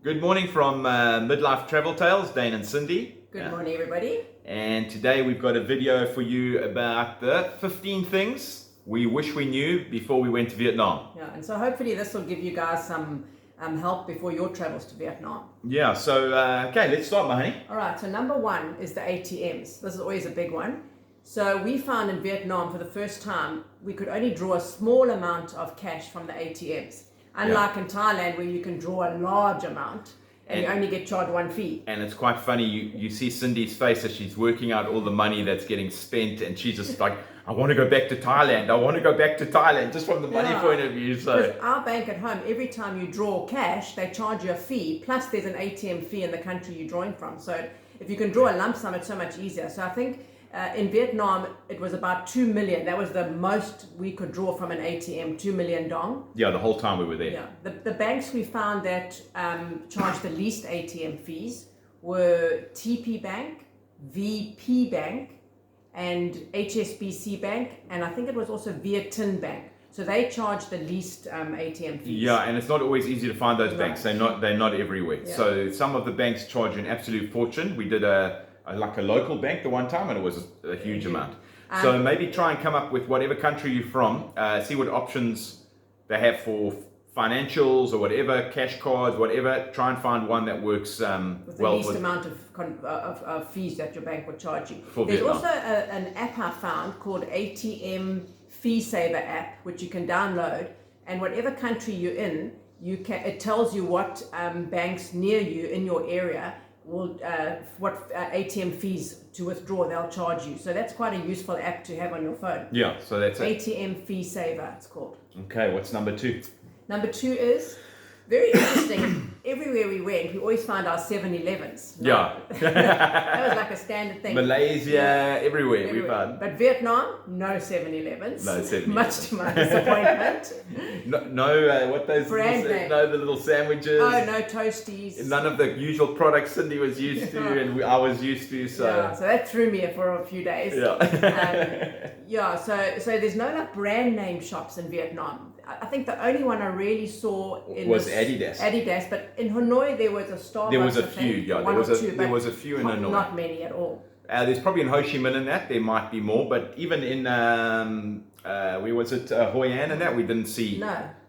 Good morning from Midlife Travel Tales, Dane and Cindy. Good morning, everybody. And today we've got a video for you about the 15 things we wish we knew before we went to Vietnam. Yeah, and so hopefully this will give you guys some help before your travels to Vietnam. Yeah, so okay, let's start, my honey. All right, so number one is the ATMs. This is always a big one. So we found in Vietnam for the first time, we could only draw a small amount of cash from the ATMs. Unlike in Thailand where you can draw a large amount and you only get charged one fee. And it's quite funny, you see Cindy's face as she's working out all the money that's getting spent, and she's just like, I want to go back to Thailand, just from the money point of view. So because our bank at home, every time you draw cash, they charge you a fee, plus there's an ATM fee in the country you're drawing from. So if you can draw a lump sum, it's so much easier. So I think in Vietnam, it was about 2 million. That was the most we could draw from an ATM, 2 million dong. yeah, the whole time we were there. Yeah, the banks we found that charged the least ATM fees were TP Bank, VP Bank, and HSBC Bank, and I think it was also Vietin Bank. So they charge the least ATM fees. Yeah, and it's not always easy to find those banks. They're not everywhere. Yeah. So some of the banks charge an absolute fortune. We did a local bank the one time, and it was a huge amount. So maybe try and come up with whatever country you're from, see what options they have for financials or whatever, cash cards, whatever. Try and find one that works with the least amount of fees that your bank would charge you. There's Vietnam. also an app I found called ATM Fee Saver app, which you can download, and whatever country you're in, it tells you what banks near you in your area will what ATM fees to withdraw they'll charge you. So that's quite a useful app to have on your phone. Yeah, so that's it. ATM Fee Saver, it's called. Okay, what's number two? Number two is very interesting. Everywhere we went, we always found our 7-Elevens. Yeah. That was like a standard thing. Malaysia, everywhere we found. But Vietnam, no 7-Elevens. No 7-Elevens. Much to my disappointment. What those Brand name. the little sandwiches. Oh, no toasties. None of the usual products Cindy was used to and I was used to. So yeah, so that threw me for a few days. Yeah. So there's no like brand name shops in Vietnam. I think the only one I really saw was Adidas. Adidas, but in Hanoi there was a Starbucks. There was a few, yeah. There was a few in Hanoi. Not many at all. There's probably in Ho Chi Minh and that there might be more, but even in where was it, Hoi An and that we didn't see.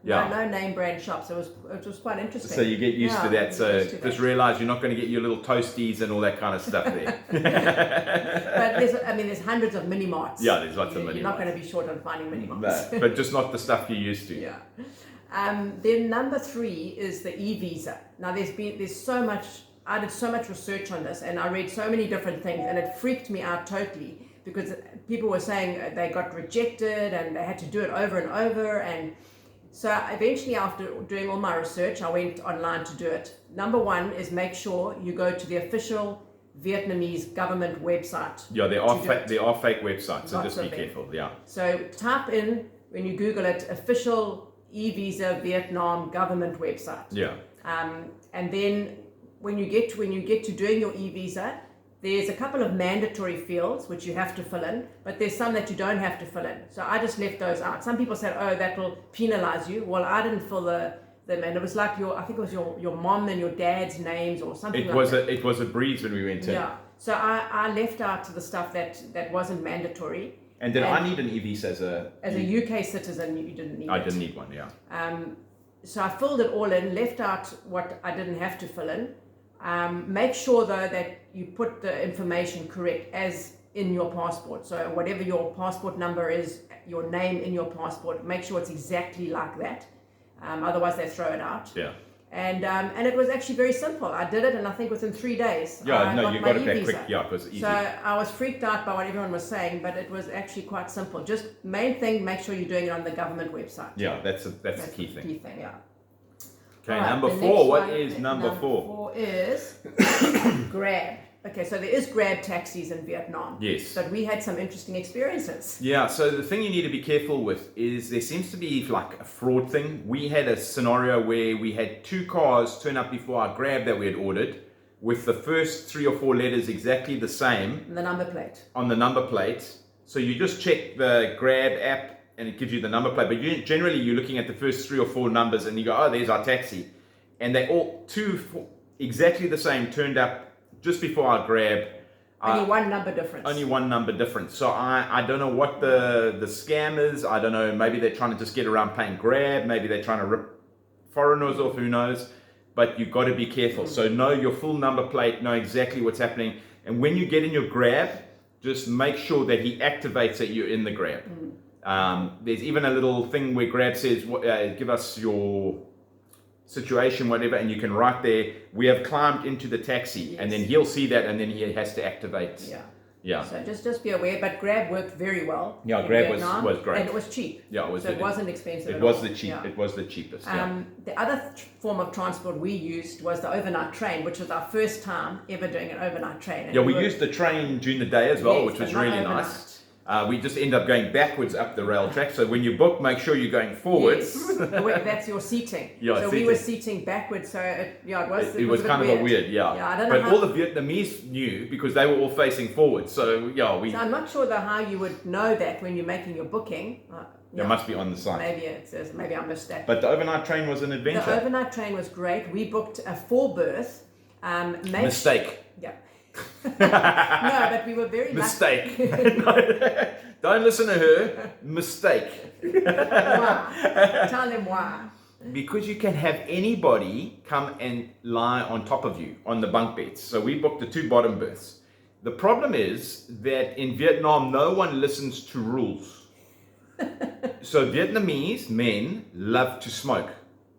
No name brand shops. It was quite interesting. So you get used to that. So just realize you're not going to get your little toasties and all that kind of stuff there. But there's hundreds of mini marts. Yeah, there's lots of mini marts. You're not going to be short on finding mini marts. No, but just not the stuff you're used to. Yeah. Then number three is the e-visa. Now there's so much. I did so much research on this, and I read so many different things, and it freaked me out totally because people were saying they got rejected and they had to do it over and over. And so eventually, after doing all my research, I went online to do it. Number one is make sure you go to the official Vietnamese government website. Yeah, there are fake websites, so just be careful. Yeah. So type in, when you Google it, official e-visa Vietnam government website. Yeah. And then when you get to doing your e-visa, there's a couple of mandatory fields which you have to fill in, but there's some that you don't have to fill in. So I just left those out. Some people said, oh, that will penalize you. Well, I didn't fill them in. It was like I think it was your mom and your dad's names or something it was a breeze when we went in. Yeah. So I left out the stuff that wasn't mandatory. And did I need an e-visa as a UK citizen? You didn't need it. I didn't need one, yeah. So I filled it all in, left out what I didn't have to fill in. Make sure though that you put the information correct as in your passport. So whatever your passport number is, your name in your passport, make sure it's exactly like that. Otherwise they throw it out. Yeah. And it was actually very simple. I did it, and I think within 3 days. Yeah, you got it back quick. Yeah, it was easy. So I was freaked out by what everyone was saying, but it was actually quite simple. Just main thing, make sure you're doing it on the government website. Yeah, that's the key thing. Key thing, yeah. Okay, right, number four. What is number four? Number 4 is Grab. Okay, so there is Grab taxis in Vietnam. Yes. But we had some interesting experiences. Yeah, so the thing you need to be careful with is there seems to be like a fraud thing. We had a scenario where we had 2 cars turn up before our Grab that we had ordered with the first 3 or 4 letters exactly the same. The number plate. On the number plate. So you just check the Grab app and it gives you the number plate. But generally you're looking at the first 3 or 4 numbers and you go, oh, there's our taxi. and they all exactly the same turned up just before our grab. Only one number difference. Only one number difference. So I don't know what the scam is. I don't know. Maybe they're trying to just get around paying grab. Maybe they're trying to rip foreigners off. Who knows? But you've got to be careful. So know your full number plate. Know exactly what's happening. And when you get in your grab, just make sure that he activates that you're in the grab. There's even a little thing where grab says, "Give us your situation, whatever," and you can write there, "We have climbed into the taxi," and then he'll see that, and then he has to activate. Yeah. So just be aware. But Grab worked very well. Yeah, Grab was great, and it was cheap. Yeah, it was. So it wasn't expensive. It was the cheap. It was the cheapest. The other form of transport we used was the overnight train, which was our first time ever doing an overnight train. And we used the train during the day as well, which was really nice. We just end up going backwards up the rail track. So when you book, make sure you're going forwards. Yes. That's your seating. So we were seating backwards. So it was kind of weird. I don't know. But all the Vietnamese knew because they were all facing forward. So So I'm not sure though how you would know that when you're making your booking. It must be on the site. Maybe I missed that. But the overnight train was an adventure. The overnight train was great. We booked a 4-berth. Mistake. Yeah. No, but we were very Mistake. Don't listen to her. Mistake. Why? Tell them why. Because you can have anybody come and lie on top of you on the bunk beds. So we booked the 2 bottom berths. The problem is that in Vietnam, no one listens to rules. So Vietnamese men love to smoke.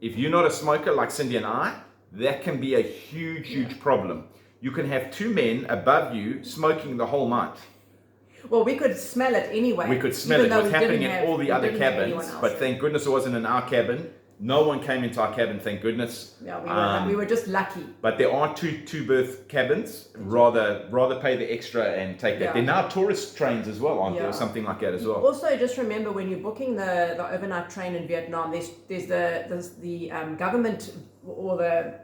If you're not a smoker like Cindy and I, that can be a huge problem. You can have 2 men above you smoking the whole night. Well, we could smell it anyway. We could smell it. What's happening in all the other cabins, but thank goodness it wasn't in our cabin. No one came into our cabin, thank goodness. Yeah, we were just lucky. But there are 2 berth cabins. Rather pay the extra and take that. They're now tourist trains as well, aren't there? Or something like that as well. Also, just remember when you're booking the overnight train in Vietnam, there's the government or the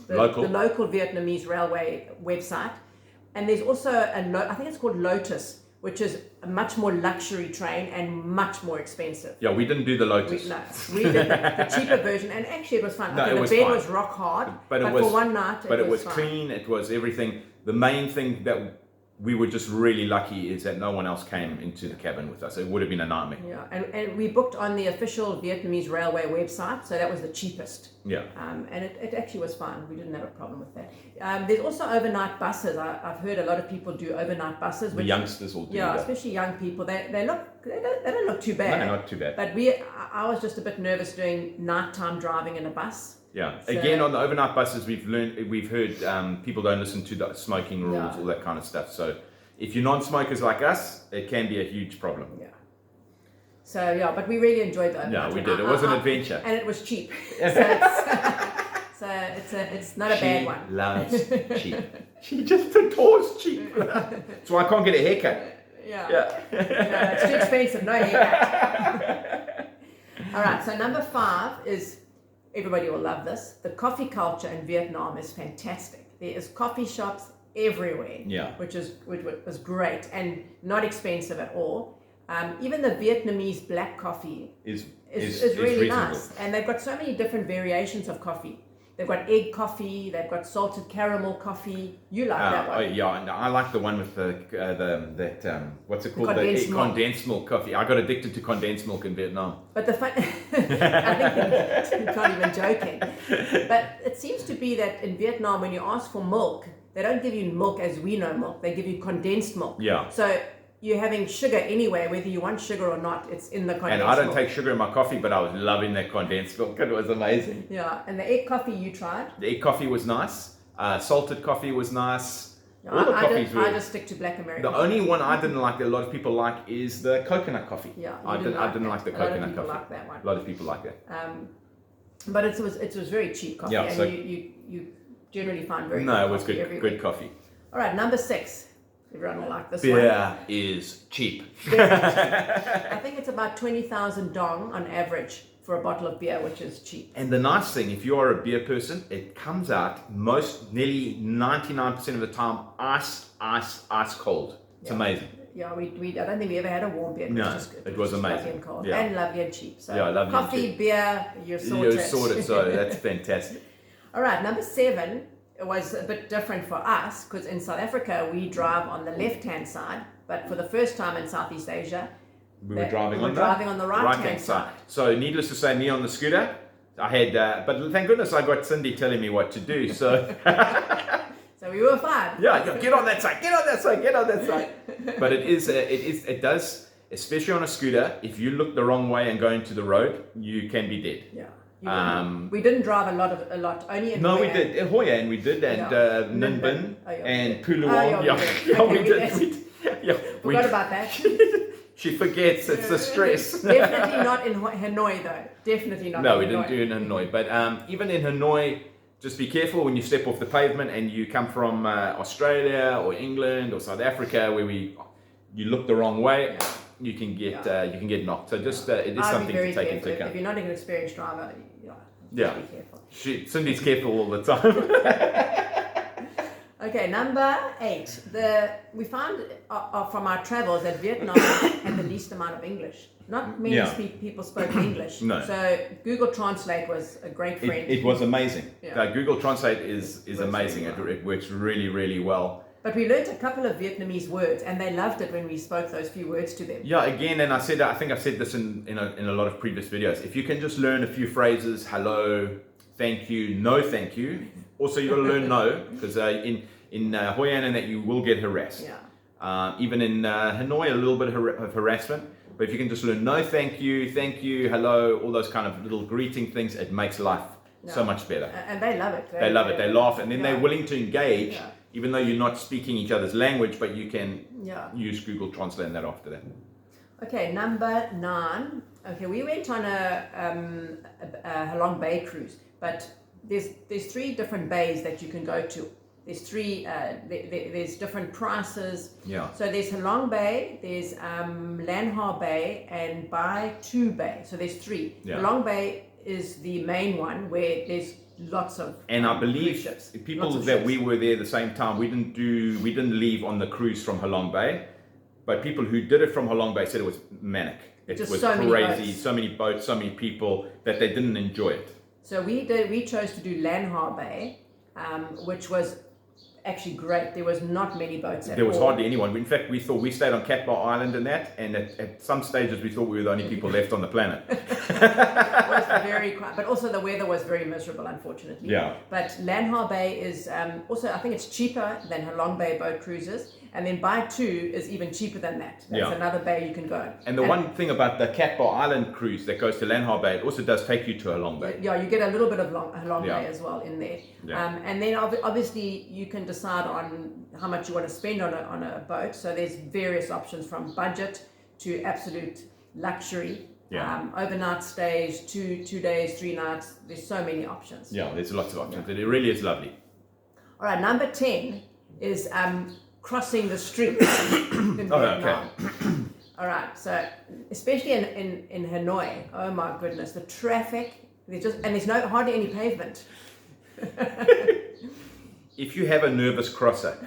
local Vietnamese railway website, and there's also I think it's called Lotus, which is a much more luxury train and much more expensive. Yeah, we didn't do the Lotus. We did the cheaper version, and actually it was fun. The bed was rock hard, but for one night it was clean. It was everything. The main thing that we were just really lucky is that no one else came into the cabin with us. It would have been a nightmare. Yeah, and we booked on the official Vietnamese railway website, so that was the cheapest. Yeah. And it actually was fine. We didn't have a problem with that. There's also overnight buses. I've heard a lot of people do overnight buses. The youngsters will do that. Yeah, especially young people. They don't look too bad. No, not too bad. But I was just a bit nervous doing nighttime driving in a bus. Yeah. So, again, on the overnight buses, we've heard people don't listen to the smoking rules, all that kind of stuff. So if you're non-smokers like us, it can be a huge problem. Yeah. So but we really enjoyed that. Yeah, we did. It was an adventure, and it was cheap. So it's not a bad one. She loves cheap. She just adores cheap. So I can't get a haircut. Yeah. It's too expensive. No haircut. All right. So number 5 is. Everybody will love this. The coffee culture in Vietnam is fantastic. There is coffee shops everywhere, which was great and not expensive at all. Even the Vietnamese black coffee is really nice, and they've got so many different variations of coffee. They've got egg coffee, they've got salted caramel coffee. You like that one? Oh yeah, no, I like the one with what's it called? The condensed milk coffee. I got addicted to condensed milk in Vietnam. But the fun, I think you're not even joking. But it seems to be that in Vietnam, when you ask for milk, they don't give you milk as we know milk. They give you condensed milk. Yeah. So you're having sugar anyway, whether you want sugar or not. It's in the condensed milk. And I don't take sugar in my coffee, but I was loving that condensed milk. It was amazing. Yeah, and the egg coffee you tried? The egg coffee was nice. Salted coffee was nice. No, I just stick to black American. The only one I didn't like that a lot of people like is the coconut coffee. Yeah, I didn't like the coconut coffee. Like that one. A lot of people like that. But it was very cheap coffee, and you generally find very good it was coffee good coffee. All right, number 6. Everyone will like this one. Beer is cheap. I think it's about 20,000 dong on average for a bottle of beer, which is cheap. And the nice thing, if you are a beer person, it comes out nearly 99% of the time ice cold. It's amazing. Yeah, I don't think we ever had a warm beer. It was amazing. Lovely and cold. And lovely and cheap. So lovely coffee, beer, you're sorted. You're sorted, so that's fantastic. All right, number 7 was a bit different for us because in South Africa we drive on the left-hand side, but for the first time in Southeast Asia, we were driving on the right-hand side. So needless to say, me on the scooter, I had, but thank goodness I got Cindy telling me what to do. So so we were fine. Yeah, get on that side, get on that side, get on that side. But it does, especially on a scooter, if you look the wrong way and go into the road, you can be dead. Yeah. We didn't drive a lot. Only in we did. In Hoi An we did, and Ninh Binh and Puluan. We did. Forgot about that. She forgets. It's the stress. Definitely not in Hanoi though. Definitely not. No, we didn't do it in Hanoi. But even in Hanoi, just be careful when you step off the pavement and you come from Australia or England or South Africa, where you look the wrong way. You can get knocked. So just it is something to take into account. If you're not an experienced driver, be careful. Cindy's careful all the time. Okay, number 8. We found from our travels that Vietnam had the least amount of English. Not many people spoke English. No. So Google Translate was a great friend. It was amazing. Google Translate is amazing. Really it works really, really well. But we learned a couple of Vietnamese words, and they loved it when we spoke those few words to them. Yeah, again, and I think I've said this in a lot of previous videos. If you can just learn a few phrases, hello, thank you, no thank you. Also, you got to learn no, because in Hoi An and that you will get harassed. Yeah. Even in Hanoi, a little bit of harassment. But if you can just learn no thank you, hello, all those kind of little greeting things, it makes life so much better. And they love it. They love it. They laugh, and then they're willing to engage. Yeah. Even though you're not speaking each other's language, but you can use Google Translate and that after that. Okay, number 9. Okay, we went on a Halong Bay cruise, but there's 3 different bays that you can go to. There's 3. There's different prices. Yeah. So there's Halong Bay, there's Lan Ha Bay, and Bai Tu Bay. So there's 3. Yeah. Halong Bay is the main one where there's lots of I believe people that we were there the same time, we didn't leave on the cruise from Halong Bay, but people who did it from Halong Bay said it was manic. It was so crazy, so many boats, so many people that they didn't enjoy it. So we chose to do Lan Ha Bay, which was actually great. There was not many boats at all. There was hardly anyone. In fact, we thought we stayed on Cat Bar Island and that, and at some stages we thought we were the only people left on the planet. It was very quiet, but also the weather was very miserable, unfortunately. Yeah. But Lan Ha Bay is also, I think it's cheaper than Halong Bay boat cruises, and then Bai Tu is even cheaper than that. That's another bay you can go. And the one thing about the Cat Bar Island cruise that goes to Lan Ha Bay, it also does take you to Halong Bay. Yeah, you get a little bit of Halong Bay as well in there. Yeah. And then obviously you can decide on how much you want to spend on a boat. So there's various options from budget to absolute luxury. Yeah. Overnight stays, 2 days, 3 nights. There's so many options. Yeah, there's lots of options. It really is lovely. All right, number 10 is crossing the street in Vietnam. All right, so especially in Hanoi, oh my goodness, the traffic, there's hardly any pavement. If you have a nervous crosser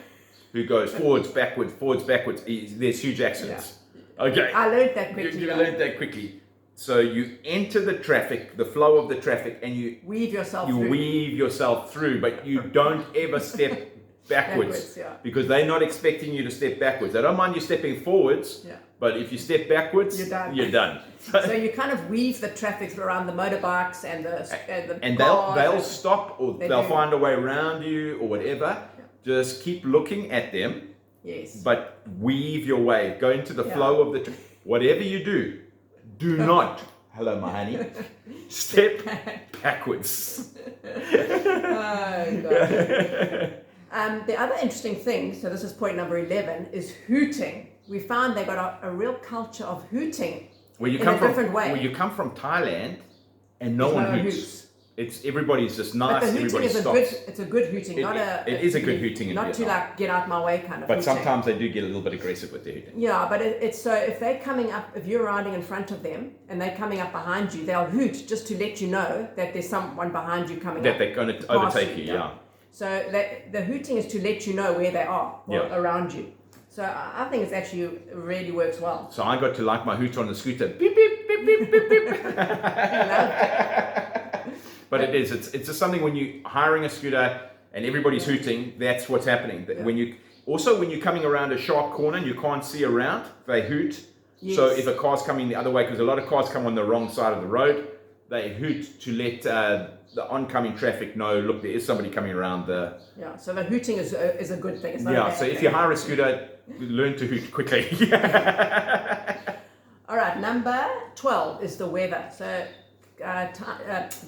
who goes forwards, backwards, there's huge accidents. Yeah. Okay. I learned that quickly. You learned that quickly. So you enter the traffic, the flow of the traffic, and you weave yourself through, but you don't ever step backwards because they're not expecting you to step backwards. They don't mind you stepping forwards, but if you step backwards, you're done. So you kind of weave the traffic around the motorbikes and the cars, they'll stop or they'll find a way around you or whatever. Yeah. Just keep looking at them. Yes. But weave your way. Go into the flow of the whatever you do. Do not, hello my honey, step backwards. Oh God. The other interesting thing, so this is point number 11, is hooting. We found they got a real culture of hooting in a different way. Where you come from Thailand and no one hoots. It's everybody's just nice. But the hooting stops. It's a good hooting, it is a good hooting in not Vietnam. To get out my way kind of. But hooting. Sometimes they do get a little bit aggressive with their hooting. Yeah, but it's so if they're coming up, if you're riding in front of them and they're coming up behind you, they'll hoot just to let you know that there's someone behind you coming up. That they're going to overtake you. Yeah. So the hooting is to let you know where they are around you. So I think it actually really works well. So I got to like my hoot on the scooter. Beep, beep, beep, beep, beep, beep. But it is. It's just something when you're hiring a scooter and everybody's hooting, that's what's happening. When you're coming around a sharp corner and you can't see around, they hoot. Yes. So if a car's coming the other way, because a lot of cars come on the wrong side of the road, they hoot to let the oncoming traffic know, look, there is somebody coming around the... Yeah, so the hooting is a good thing. It's not Yeah, so if you hire a scooter, learn to hoot quickly. All right, number 12 is the weather. So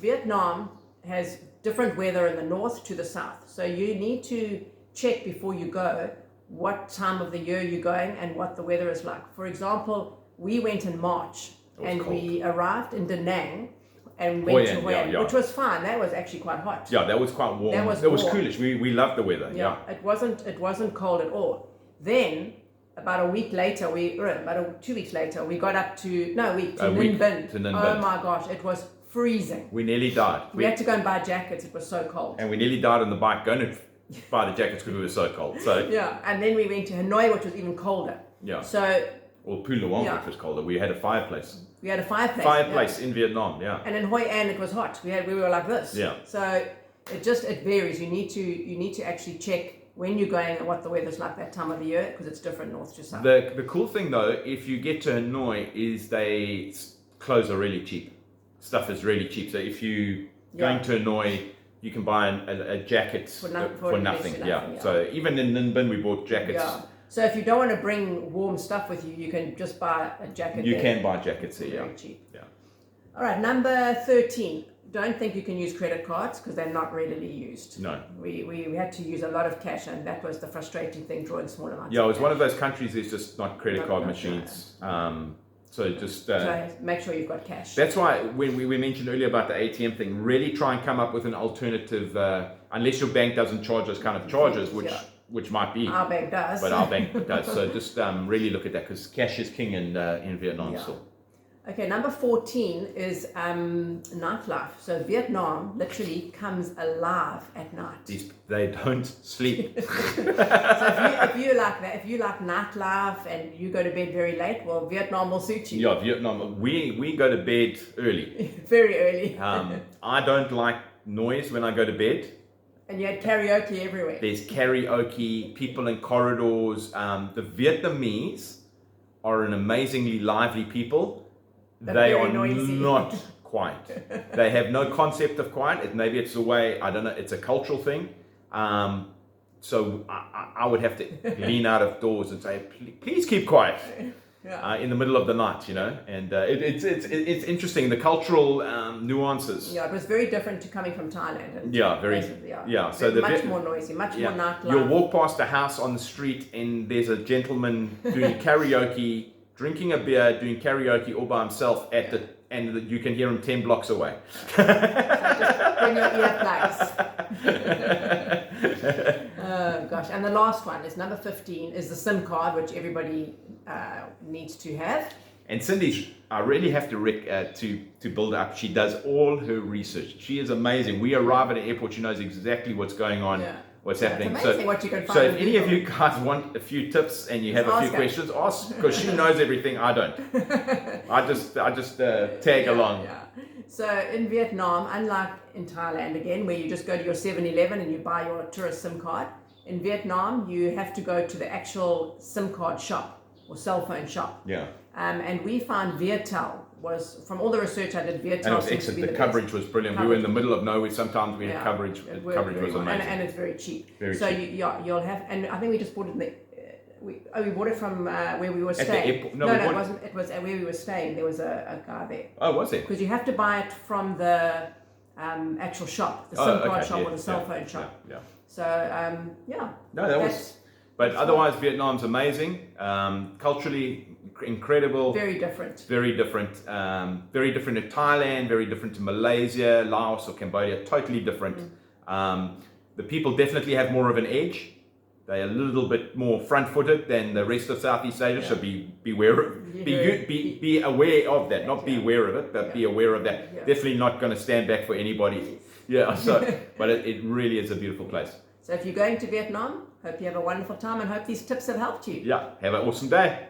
Vietnam has different weather in the north to the south. So you need to check before you go what time of the year you're going and what the weather is like. For example, we went in March and cold. We arrived in Da Nang and went to Hoi An, which was fine. That was actually quite hot. Yeah, that was quite warm. That was coolish. We loved the weather. Yeah. It wasn't cold at all. Then about a week later, about 2 weeks later, we got up to Ninh Binh. Oh my gosh, it was freezing. We nearly died. We had to go and buy jackets. It was so cold. And we nearly died on the bike going to buy the jackets because we were so cold. So yeah, and then we went to Hanoi, which was even colder. Yeah. So. Or Phu Luang, which was colder. We had a fireplace. We had a fireplace. Fireplace in Vietnam, yeah. And in Hoi An it was hot. We were like this. Yeah. So it varies. You need to actually check when you're going and what the weather's like that time of the year, because it's different north to south. The cool thing though, if you get to Hanoi, is clothes are really cheap. Stuff is really cheap. So if you going to Hanoi, you can buy a jacket for nothing. Yeah. So even in Ninh Binh we bought jackets. Yeah. So if you don't want to bring warm stuff with you, you can just buy a jacket. You can buy jackets here. Very cheap. Yeah. All right, number 13. Don't think you can use credit cards because they're not readily used. No. We had to use a lot of cash, and that was the frustrating thing, drawing small amounts. Yeah, it was one of those countries there's just not credit card machines. So just so make sure you've got cash. That's why when we mentioned earlier about the ATM thing, really try and come up with an alternative, unless your bank doesn't charge those kind of charges, which might be. Our bank does. But our bank does. So just really look at that, because cash is king in Vietnam still. Okay, number 14 is nightlife. So Vietnam literally comes alive at night. They don't sleep. So if you like that, if you like nightlife and you go to bed very late, well, Vietnam will suit you. Yeah, Vietnam. We go to bed early. Very early. I don't like noise when I go to bed. And you had karaoke everywhere. There's karaoke, people in corridors. The Vietnamese are an amazingly lively people. They are noisy. Not quiet. They have no concept of quiet. Maybe it's the way, I don't know, it's a cultural thing. So I would have to lean out of doors and say, please keep quiet. In the middle of the night, and it's interesting, the cultural nuances. Yeah, it was very different to coming from Thailand. So much more noisy, much more nightlife. You'll walk past a house on the street and there's a gentleman doing karaoke, drinking a beer, doing karaoke all by himself and you can hear him 10 blocks away. So just bring your earplugs. Oh gosh, and the last one is number 15, is the SIM card, which everybody needs to have. And Cindy, I really have to build up. She does all her research. She is amazing. We arrive at an airport, she knows exactly what's going on, what's happening. It's amazing what you can find. So if any of you guys want a few tips and you have a few questions, ask, because she knows everything. I don't. I just tag along. Yeah. So in Vietnam, unlike in Thailand again, where you just go to your 7-Eleven and you buy your tourist SIM card, in Vietnam you have to go to the actual SIM card shop or cell phone shop. Yeah. And we found Viettel was, from all the research I did, Viettel. And it was excellent. The coverage was brilliant. We were in the middle of nowhere. Sometimes we had coverage. The coverage was amazing. And it's very cheap. Very so cheap. You'll have, and I think we just bought it in the. We bought it from where we were staying. At the airport? No, it wasn't. It was where we were staying. There was a guy there. Oh, was there? Because you have to buy it from the actual shop, the SIM card shop or the cell phone shop. Yeah. So No, that was. But otherwise, Vietnam's amazing. Culturally incredible. Very different. Very different. Very different to Thailand. Very different to Malaysia, Laos, or Cambodia. Totally different. The people definitely have more of an edge. They're a little bit more front-footed than the rest of Southeast Asia. So be aware of that. Not be aware of it, but be aware of that. Yeah. Definitely not going to stand back for anybody. Yeah. So, but it really is a beautiful place. So if you're going to Vietnam, hope you have a wonderful time and hope these tips have helped you. Yeah. Have an awesome day.